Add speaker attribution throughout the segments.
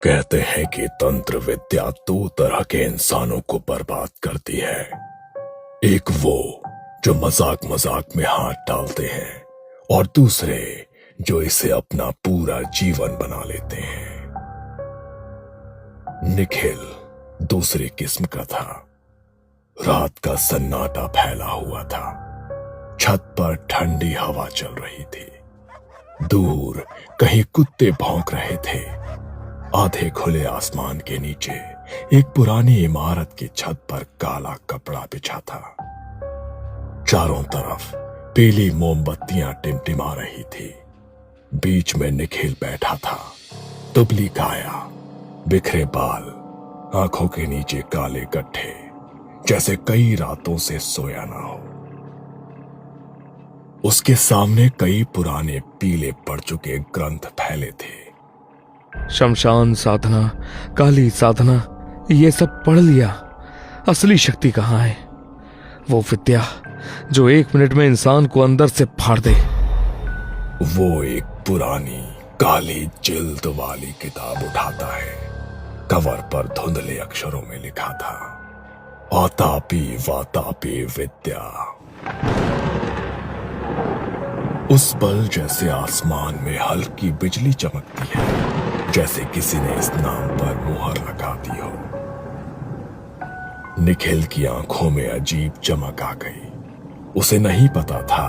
Speaker 1: कहते हैं कि तंत्र विद्या दो तरह के इंसानों को बर्बाद करती है। एक वो जो मजाक मजाक में हाथ डालते हैं और दूसरे जो इसे अपना पूरा जीवन बना लेते हैं। निखिल दूसरी किस्म का था। रात का सन्नाटा फैला हुआ था। छत पर ठंडी हवा चल रही थी। दूर कहीं कुत्ते भौंक रहे थे। आधे खुले आसमान के नीचे एक पुरानी इमारत की छत पर काला कपड़ा बिछा था। चारों तरफ पीली मोमबत्तियां टिमटिमा रही थी। बीच में निखिल बैठा था। दुबली काया, बिखरे बाल, आंखों के नीचे काले गड्ढे, जैसे कई रातों से सोया ना हो। उसके सामने कई पुराने पीले पड़ चुके ग्रंथ फैले थे।
Speaker 2: शमशान साधना, काली साधना, ये सब पढ़ लिया। असली शक्ति कहाँ है? वो विद्या जो 1 मिनट में इंसान को अंदर से फाड़ दे।
Speaker 1: वो एक पुरानी काली जिल्द वाली किताब उठाता है। कवर पर धुंधले अक्षरों में लिखा था, आतापी वातापी विद्या। उस पल जैसे आसमान में हल्की बिजली चमकती है, जैसे किसी ने इस नाम पर मुहर लगा दी हो। निखिल की आंखों में अजीब चमक आ गई। उसे नहीं पता था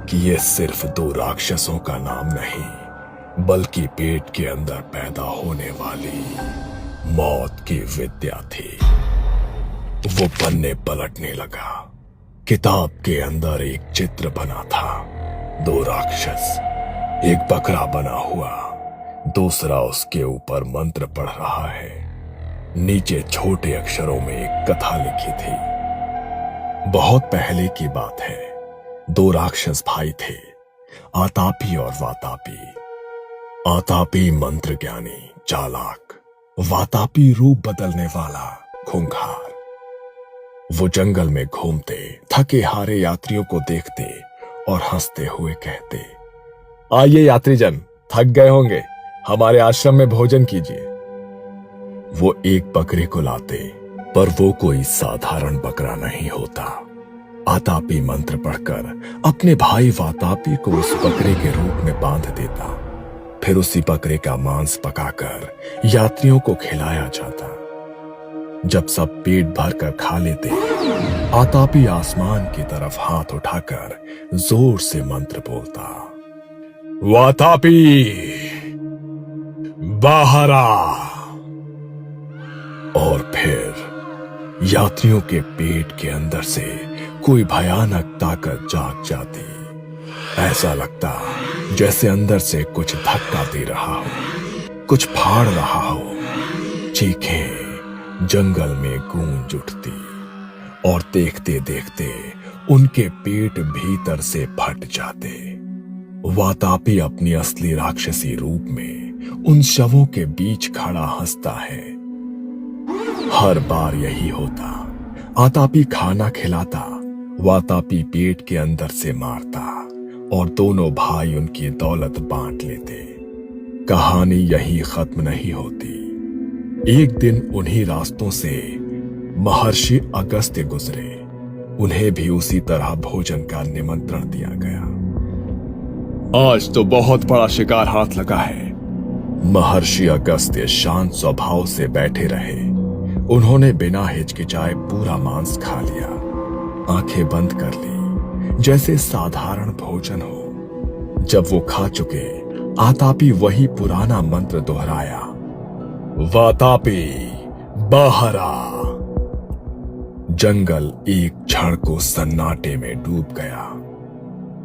Speaker 1: कि यह सिर्फ 2 राक्षसों का नाम नहीं, बल्कि पेट के अंदर पैदा होने वाली मौत की विद्या थी। वो पन्ने पलटने लगा। किताब के अंदर एक चित्र बना था। 2 राक्षस, एक बकरा बना हुआ, दूसरा उसके ऊपर मंत्र पढ़ रहा है। नीचे छोटे अक्षरों में एक कथा लिखी थी। बहुत पहले की बात है। 2 राक्षस भाई थे, आतापी और वातापी। आतापी मंत्र ज्ञानी, चालाक, वातापी रूप बदलने वाला, खूंखार। वो जंगल में घूमते, थके हारे यात्रियों को देखते और हंसते हुए कहते, आइए यात्रीजन, थक गए होंगे, हमारे आश्रम में भोजन कीजिए। वो एक बकरे को लाते, पर वो कोई साधारण बकरा नहीं होता। आतापी मंत्र पढ़कर अपने भाई वातापी को उस बकरे के रूप में बांध देता। फिर उसी बकरे का मांस पकाकर यात्रियों को खिलाया जाता। जब सब पेट भरकर खा लेते, आतापी आसमान की तरफ हाथ उठाकर जोर से मंत्र बोलता, वातापी बाहर आ। और फिर यात्रियों के पेट के अंदर से कोई भयानक ताकत जाग जाती। ऐसा लगता जैसे अंदर से कुछ धक्का दे रहा हो, कुछ फाड़ रहा हो। चीखें जंगल में गूंज उठती और देखते देखते उनके पेट भीतर से फट जाते। वातापी अपनी असली राक्षसी रूप में उन शवों के बीच खड़ा हंसता है। हर बार यही होता। आतापी खाना खिलाता, वातापी पेट के अंदर से मारता और दोनों भाई उनकी दौलत बांट लेते। कहानी यही खत्म नहीं होती। एक दिन उन्हीं रास्तों से महर्षि अगस्त्य गुजरे। उन्हें भी उसी तरह भोजन का निमंत्रण दिया गया। आज तो बहुत बड़ा शिकार हाथ लगा है। महर्षि अगस्त्य शांत स्वभाव से बैठे रहे। उन्होंने बिना हिचकिचाए पूरा मांस खा लिया, आंखें बंद कर ली, जैसे साधारण भोजन हो। जब वो खा चुके, आतापी वही पुराना मंत्र दोहराया, वातापी बाहर आ। जंगल एक क्षण को सन्नाटे में डूब गया।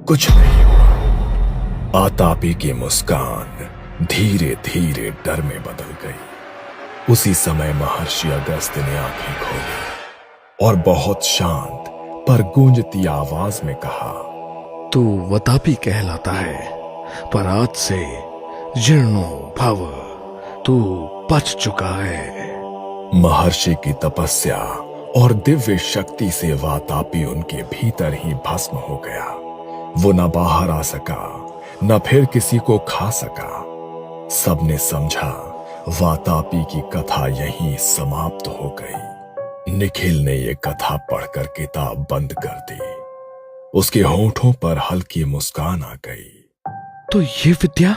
Speaker 1: कुछ नहीं हुआ। आतापी की मुस्कान धीरे धीरे डर में बदल गई। उसी समय महर्षि अगस्त्य ने आंखें खोली और बहुत शांत पर गूंजती आवाज में कहा,
Speaker 2: तू वातापी कहलाता है, पर आज से जीर्णो भव, तू बच चुका है।
Speaker 1: महर्षि की तपस्या और दिव्य शक्ति से वातापी उनके भीतर ही भस्म हो गया। वो न बाहर आ सका, न फिर किसी को खा सका। सबने समझा वातापी की कथा यहीं समाप्त हो गई। निखिल ने यह कथा पढ़कर किताब बंद कर दी। उसके होठों पर हल्की मुस्कान आ गई।
Speaker 2: तो ये विद्या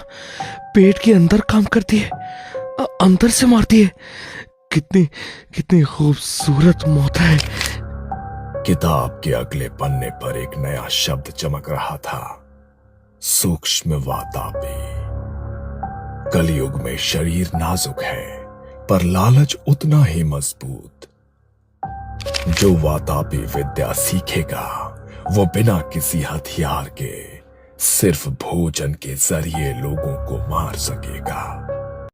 Speaker 2: पेट के अंदर काम करती है, अंदर से मारती है। कितनी कितनी खूबसूरत मौत है।
Speaker 1: किताब के अगले पन्ने पर एक नया शब्द चमक रहा था, सूक्ष्म वातापी। कलयुग में शरीर नाजुक है, पर लालच उतना ही मजबूत। जो वातापी विद्या सीखेगा वो बिना किसी हथियार के सिर्फ भोजन के जरिए लोगों को मार सकेगा।